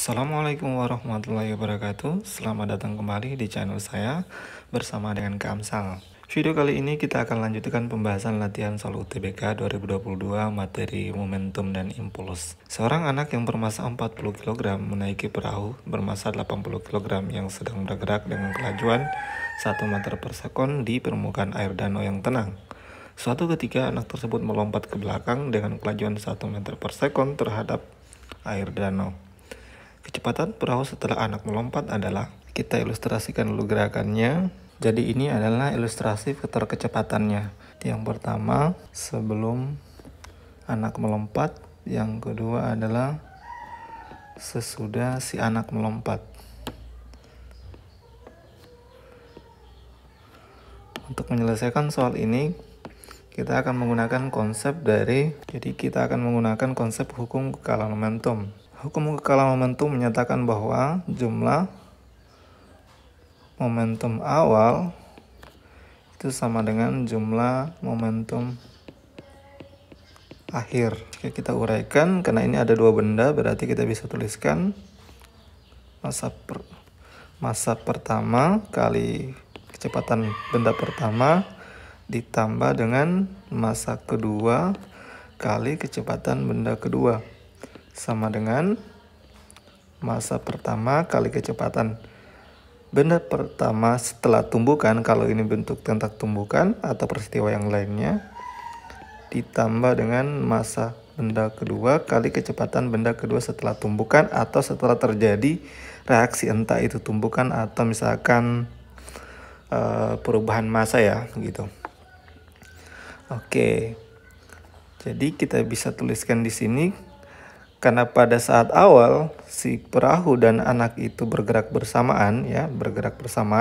Assalamualaikum warahmatullahi wabarakatuh. Selamat datang kembali di channel saya bersama dengan Kak Amsal. Video kali ini kita akan lanjutkan pembahasan latihan soal UTBK 2022 materi momentum dan impuls. Seorang anak yang bermassa 40 kg menaiki perahu bermassa 80 kg yang sedang bergerak dengan kelajuan 1 meter per sekon di permukaan air danau yang tenang. Suatu ketika anak tersebut melompat ke belakang dengan kelajuan 1 meter per sekon terhadap air danau. Kecepatan perahu setelah anak melompat adalah, kita ilustrasikan dulu gerakannya. Jadi ini adalah ilustrasi vektor kecepatannya. Yang pertama sebelum anak melompat, yang kedua adalah sesudah si anak melompat. Untuk menyelesaikan soal ini, kita akan menggunakan konsep hukum kekalan momentum. Hukum kekalan momentum menyatakan bahwa jumlah momentum awal itu sama dengan jumlah momentum akhir. Oke, kita uraikan karena ini ada dua benda, berarti kita bisa tuliskan massa pertama kali kecepatan benda pertama ditambah dengan massa kedua kali kecepatan benda kedua, sama dengan massa pertama kali kecepatan benda pertama setelah tumbukan, kalau ini bentuk tentak tumbukan atau peristiwa yang lainnya, ditambah dengan massa benda kedua kali kecepatan benda kedua setelah tumbukan atau setelah terjadi reaksi, entah itu tumbukan atau misalkan perubahan massa ya gitu. Oke, jadi kita bisa tuliskan di sini. Karena pada saat awal si perahu dan anak itu bergerak bersamaan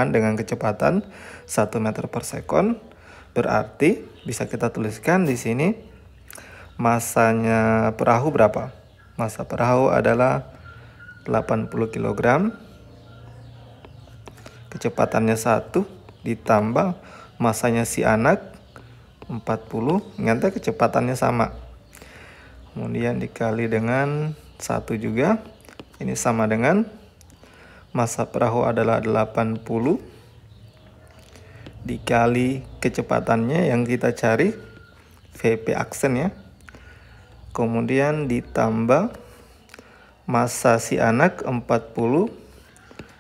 dengan kecepatan 1 meter per sekon, berarti bisa kita tuliskan di sini massanya perahu berapa? Massa perahu adalah 80 kg. Kecepatannya 1 ditambah massanya si anak 40, ternyata kecepatannya sama. Kemudian dikali dengan 1 juga, ini sama dengan massa perahu adalah 80 dikali kecepatannya yang kita cari VP aksen ya. Kemudian ditambah massa si anak 40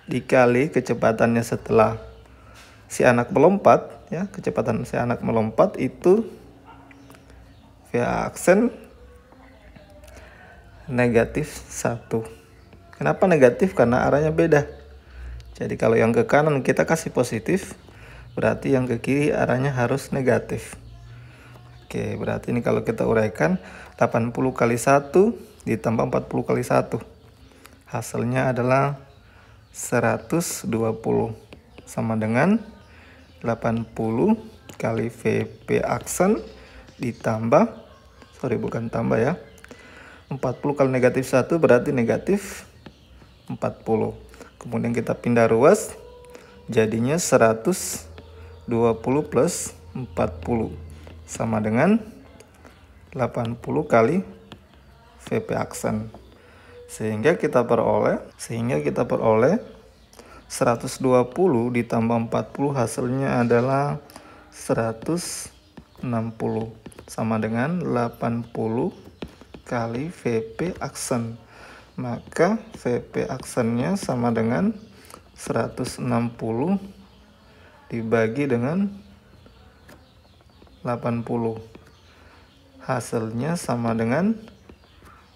dikali kecepatannya setelah si anak melompat ya, kecepatan si anak melompat itu VA aksen -1. Kenapa negatif? Karena arahnya beda. Jadi kalau yang ke kanan kita kasih positif, berarti yang ke kiri arahnya harus negatif. Oke, berarti ini kalau kita uraikan 80 kali 1 ditambah 40 kali 1. Hasilnya adalah 120 sama dengan 80 kali VP aksen ditambah 40 kali negatif 1 berarti negatif 40. Kemudian kita pindah ruas, jadinya 120 plus 40 sama dengan 80 kali VP aksen. Sehingga kita peroleh 120 ditambah 40 hasilnya adalah 160 sama dengan 80 kali VP aksen. Maka VP aksennya sama dengan 160 dibagi dengan 80. Hasilnya sama dengan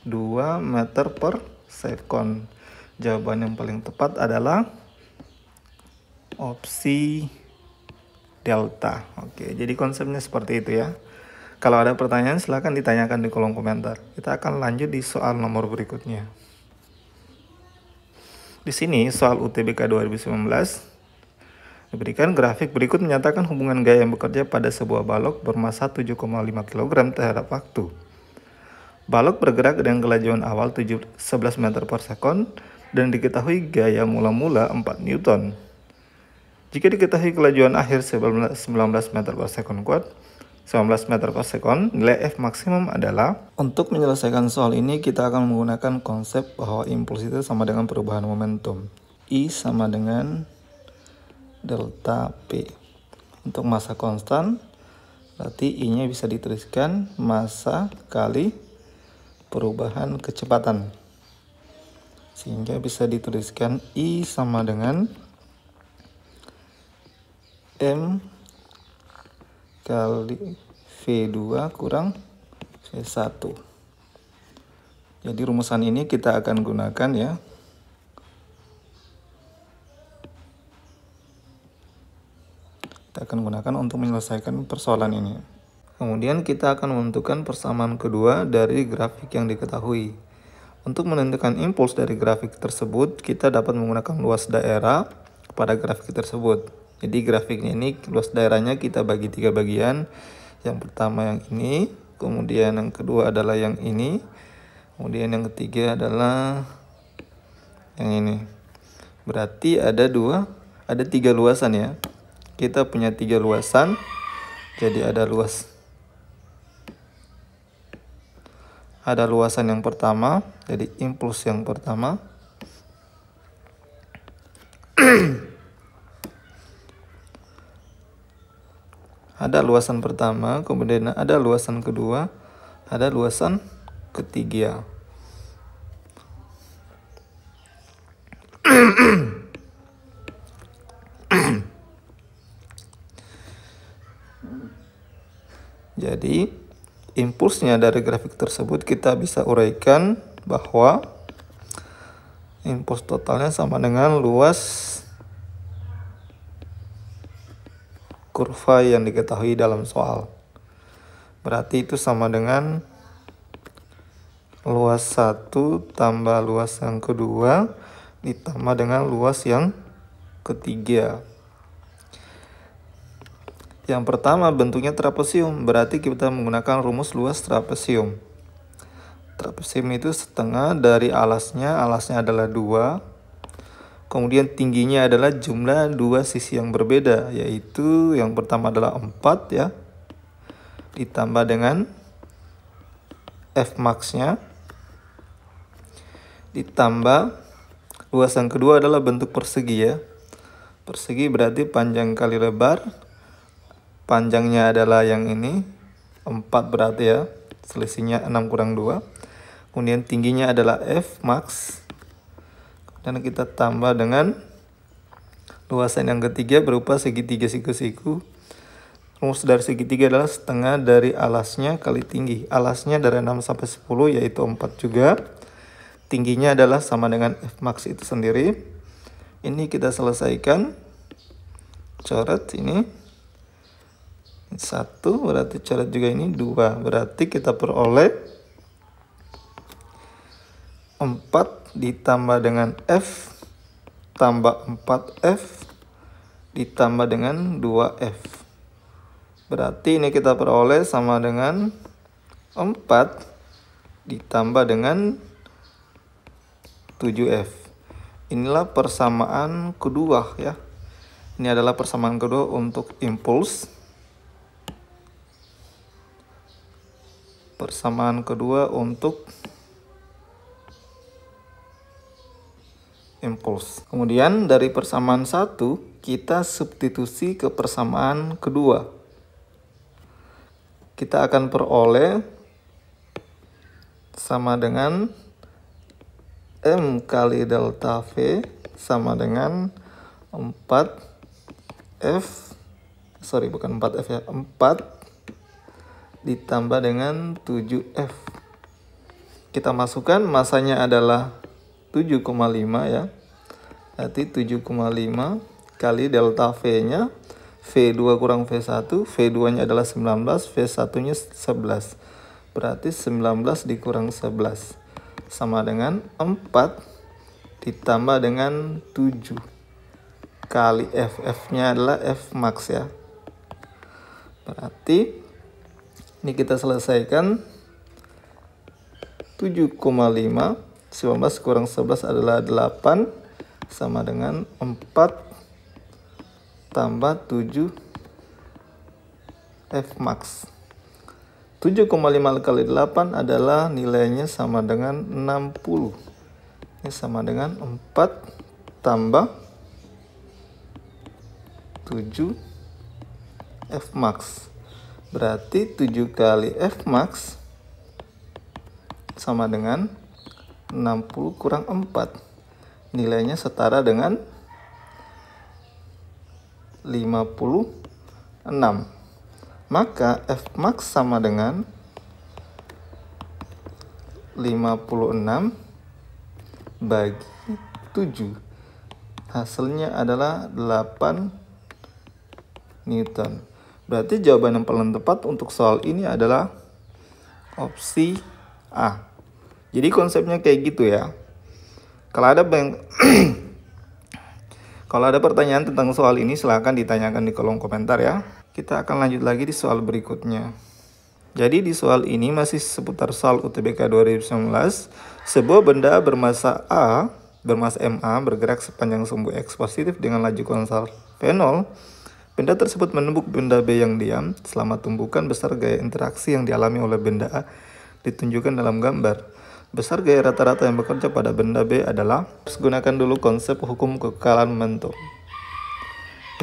2 meter per sekon. Jawaban yang paling tepat adalah opsi delta. Oke, jadi konsepnya seperti itu ya. Kalau ada pertanyaan silahkan ditanyakan di kolom komentar. Kita akan lanjut di soal nomor berikutnya. Di sini soal UTBK 2019 diberikan grafik berikut menyatakan hubungan gaya yang bekerja pada sebuah balok bermassa 7,5 kg terhadap waktu. Balok bergerak dengan kelajuan awal 11 meter per sekon dan diketahui gaya mula-mula 4 Newton. Jika diketahui kelajuan akhir 19 meter per sekon kuad, 19 meter per sekon. Nilai F maksimum adalah, untuk menyelesaikan soal ini kita akan menggunakan konsep bahwa impuls itu sama dengan perubahan momentum. I sama dengan delta P. Untuk massa konstan, berarti I-nya bisa dituliskan massa kali perubahan kecepatan. Sehingga bisa dituliskan I sama dengan M kali V2 kurang V1. Jadi rumusan ini kita akan gunakan ya. Kita akan gunakan untuk menyelesaikan persoalan ini. Kemudian kita akan menentukan persamaan kedua dari grafik yang diketahui. Untuk menentukan impuls dari grafik tersebut, kita dapat menggunakan luas daerah pada grafik tersebut. Jadi grafiknya ini luas daerahnya kita bagi 3 bagian. Yang pertama yang ini, kemudian yang kedua adalah yang ini, kemudian yang ketiga adalah yang ini. Berarti ada 3 luasan ya. Kita punya 3 luasan. Jadi ada luasan yang pertama, jadi impuls yang pertama. Ada luasan pertama, kemudian ada luasan kedua, ada luasan ketiga. Jadi impulsnya dari grafik tersebut kita bisa uraikan bahwa impuls totalnya sama dengan luas kurva yang diketahui dalam soal. Berarti itu sama dengan luas 1 tambah luas yang kedua ditambah dengan luas yang ketiga. Yang pertama bentuknya trapesium, berarti kita menggunakan rumus luas trapesium. Trapesium itu setengah dari alasnya adalah 2. Kemudian tingginya adalah jumlah 2 sisi yang berbeda, yaitu yang pertama adalah 4 ya, ditambah dengan F max-nya, ditambah luas yang kedua adalah bentuk persegi ya. Persegi berarti panjang kali lebar, panjangnya adalah yang ini, 4 berarti ya, selisihnya 6 kurang 2. Kemudian tingginya adalah F max. Dan kita tambah dengan luasan yang ketiga berupa segitiga siku-siku. Rumus dari segitiga adalah setengah dari alasnya kali tinggi. Alasnya dari 6 sampai 10 yaitu 4 juga. Tingginya adalah sama dengan F max itu sendiri. Ini kita selesaikan. Coret ini 1, berarti coret juga ini 2. Berarti kita peroleh 4 ditambah dengan F tambah 4F ditambah dengan 2F. Berarti ini kita peroleh sama dengan 4 ditambah dengan 7F. Inilah persamaan kedua ya. Ini adalah persamaan kedua untuk impuls. Persamaan kedua untuk impuls. Kemudian dari persamaan 1 kita substitusi ke persamaan kedua. Kita akan peroleh sama dengan M kali delta V sama dengan 4F, bukan 4F ya, 4 ditambah dengan 7F. Kita masukkan masanya adalah 7,5 ya. Berarti 7,5 kali delta V-nya, V2 kurang V1, V2-nya adalah 19, V1-nya 11. Berarti 19 dikurang 11 sama dengan 4 ditambah dengan 7 kali F. F-nya adalah F max ya. Berarti ini kita selesaikan 7,5, 19 kurang 11 adalah 8 sama dengan 4 tambah 7 F max. 7,5 kali 8 adalah nilainya sama dengan 60. Ini sama dengan 4 tambah 7 Fmax. Berarti 7 kali Fmax sama dengan 60 kurang 4. Nilainya setara dengan 56. Maka Fmax sama dengan 56 bagi 7. Hasilnya adalah 8 Newton. Berarti jawaban yang paling tepat untuk soal ini adalah opsi A. Jadi konsepnya kayak gitu ya. Kalau ada pertanyaan tentang soal ini silahkan ditanyakan di kolom komentar ya. Kita akan lanjut lagi di soal berikutnya. Jadi di soal ini masih seputar soal UTBK 2019. Sebuah benda bermassa MA bergerak sepanjang sumbu X positif dengan laju konstan V0. Benda tersebut menembuk benda B yang diam. Selama tumbukan besar gaya interaksi yang dialami oleh benda A ditunjukkan dalam gambar. Besar gaya rata-rata yang bekerja pada benda B adalah. Gunakan dulu konsep hukum kekekalan momentum.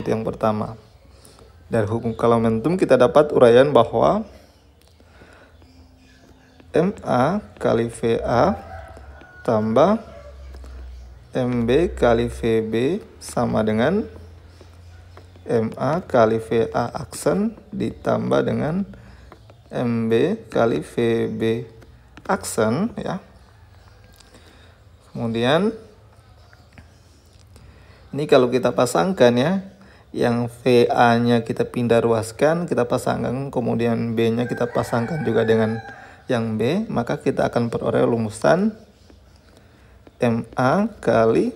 Itu yang pertama. Dari hukum kekekalan momentum kita dapat uraian bahwa MA kali VA tambah MB kali VB sama dengan MA kali VA aksen ditambah dengan MB kali VB aksen ya. Kemudian ini kalau kita pasangkan ya, yang VA-nya kita pindah ruaskan, kita pasangkan, kemudian B-nya kita pasangkan juga dengan yang B, maka kita akan peroleh rumusan MA kali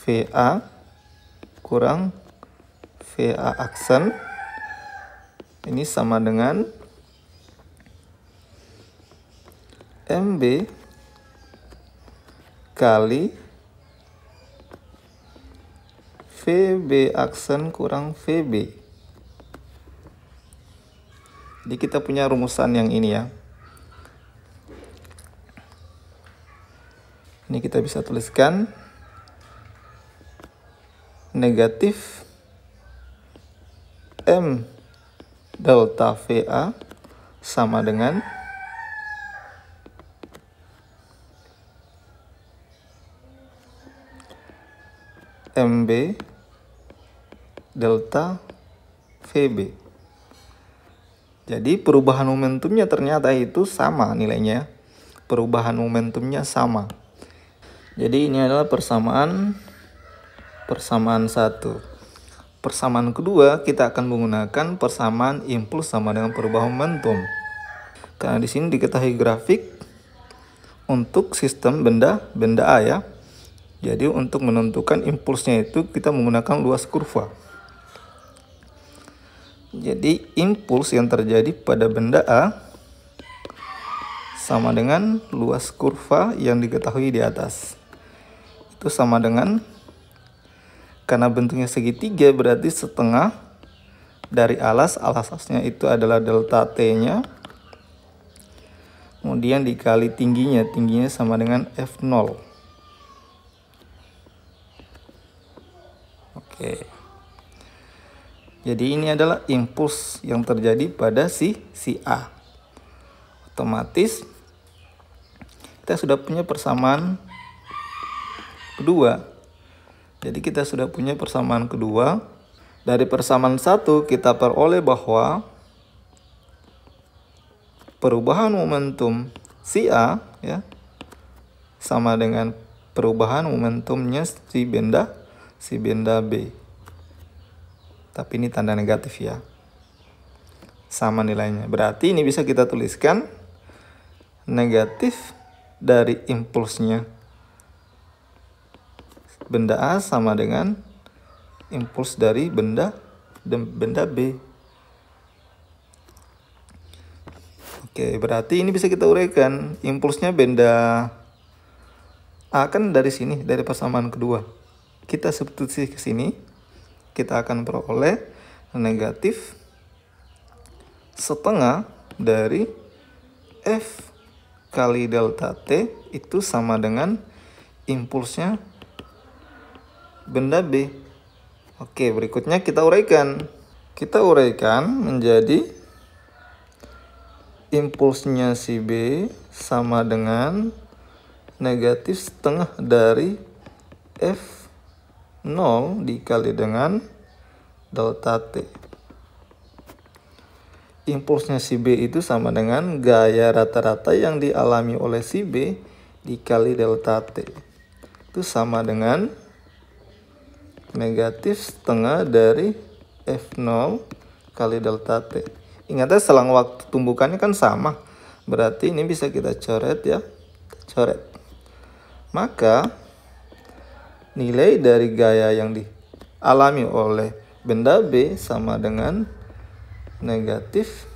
VA kurang VA aksen. Ini sama dengan MB kali VB aksen kurang VB. Jadi kita punya rumusan yang ini ya. Ini kita bisa tuliskan negatif M delta VA sama dengan MB delta VB. Jadi perubahan momentumnya ternyata itu sama nilainya. Perubahan momentumnya sama. Jadi ini adalah persamaan satu. Persamaan kedua kita akan menggunakan persamaan impuls sama dengan perubahan momentum. Karena di sini diketahui grafik untuk sistem benda A ya. Jadi untuk menentukan impulsnya itu kita menggunakan luas kurva. Jadi impuls yang terjadi pada benda A sama dengan luas kurva yang diketahui di atas. Itu sama dengan, karena bentuknya segitiga berarti setengah dari alasnya itu adalah delta T-nya. Kemudian dikali tingginya sama dengan F0. Oke. Jadi ini adalah impuls yang terjadi pada si A. Otomatis kita sudah punya persamaan kedua. Jadi kita sudah punya persamaan kedua. Dari persamaan satu kita peroleh bahwa perubahan momentum si A ya sama dengan perubahan momentumnya si benda B. Tapi ini tanda negatif ya. Sama nilainya. Berarti ini bisa kita tuliskan negatif dari impulsnya benda A sama dengan impuls dari benda B. Oke, berarti ini bisa kita uraikan. Impulsnya benda A kan dari sini, dari persamaan kedua. Kita substitusi ke sini. kita akan peroleh negatif setengah dari F kali delta T itu sama dengan impulsnya benda B. Oke, berikutnya kita uraikan. Kita uraikan menjadi impulsnya si B sama dengan negatif setengah dari F0 dikali dengan delta T. Impulsnya si B itu sama dengan gaya rata-rata yang dialami oleh si B dikali delta T. Itu sama dengan negatif setengah dari F0 kali delta T. Ingatnya selang waktu tumbukannya kan sama. Berarti ini bisa kita coret ya. Coret. Maka nilai dari gaya yang dialami oleh benda B sama dengan negatif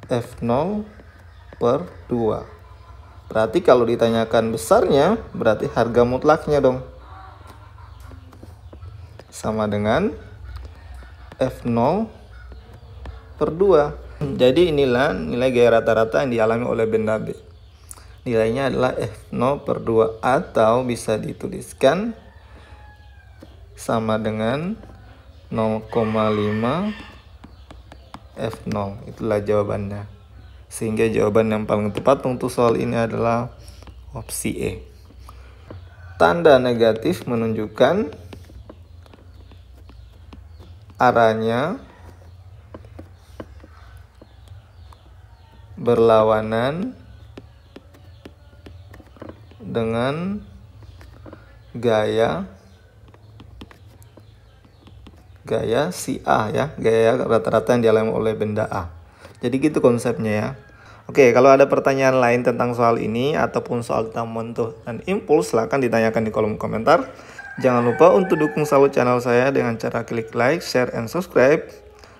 F0 per 2. Berarti kalau ditanyakan besarnya, berarti harga mutlaknya dong. Sama dengan F0 per 2. Jadi inilah nilai gaya rata-rata yang dialami oleh benda B. Nilainya adalah F0 per 2 atau bisa dituliskan sama dengan 0,5 F0. Itulah jawabannya. Sehingga jawaban yang paling tepat untuk soal ini adalah opsi E. Tanda negatif menunjukkan arahnya berlawanan dengan gaya si A ya, gaya rata-rata yang dialami oleh benda A. Jadi gitu konsepnya ya. Oke, kalau ada pertanyaan lain tentang soal ini ataupun soal tentang momentum dan impuls, silahkan ditanyakan di kolom komentar. Jangan lupa untuk dukung selalu channel saya dengan cara klik like, share, and subscribe.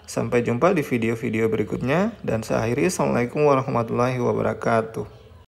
Sampai jumpa di video-video berikutnya. Dan saya akhiri, Assalamualaikum warahmatullahi wabarakatuh.